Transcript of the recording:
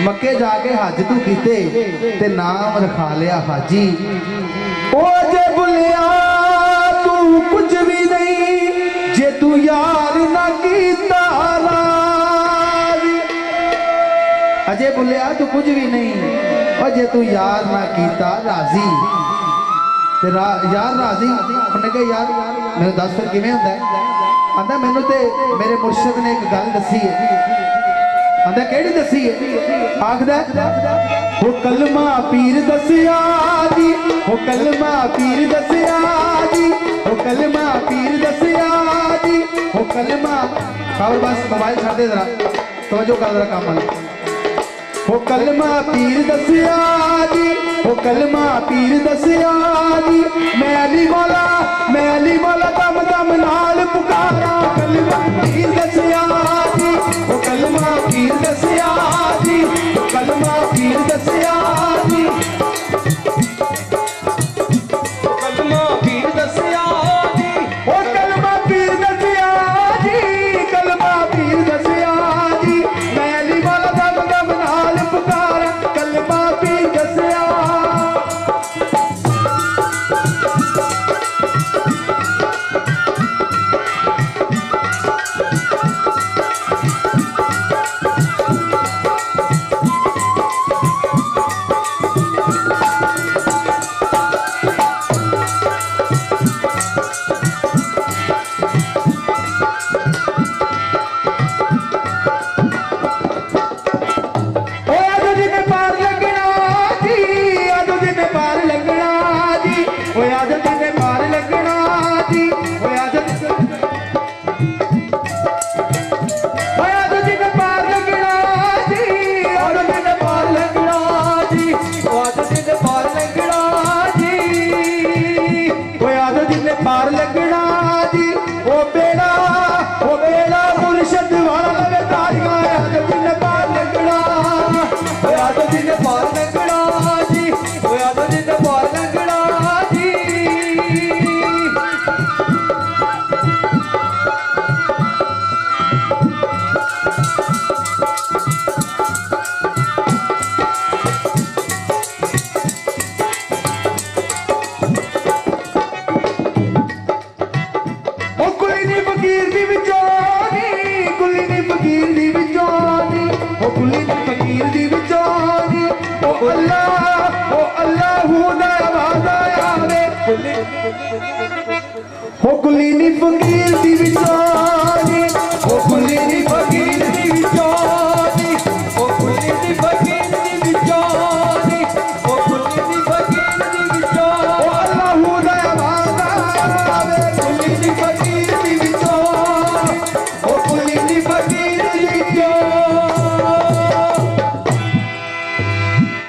मक्के जाके हज तू कीते ते नाम रखा लिया हाजी। ओ जे बुलिया तू कुछ भी नहीं जे तू यार ना कीता राजी। अजे बुलिया तू कुछ भी नहीं और जे तू यार ना कीता राजी। यार राजी उन्हें कहा यार मैंने दस फिर किवें हुंदा है। आंदा मैनू ते मेरे मुर्शिद ने एक गल दसी है। आंदा केड़ी दसी है? आखदा वो कलमा पीर दसिया जी, वो कलमा पीर दसिया जी, वो कलमा पीर दसिया जी, वो कलमा। और बस मोबाइल छाड़ दे जरा, तवज्जो कर जरा काम वाला। वो कलमा पीर दसिया जी, वो कलमा पीर दसिया जी। मैं अली मौला दम दम नाल पुकारा। कलमा पीर दसिया जी, वो कलमा पीर दसिया जी, वो कलमा पीर दसिया जी, वो कलमा पीर दसिया जी, वो कलमा पीर दसिया जी, कलमा पीर दसिया जी। मैं अली मौला दम दम नाल पुकारा। कलमा पीर दसिया। पार लगना जी ओ बेड़ा मुर्शद वाला लगे तारियां। आज दिन पार लगना, आज दिन पार लगना जी, आज दिन पार लगना जी। हो कुलीनी फकीर दी विचारी, हो कुलीनी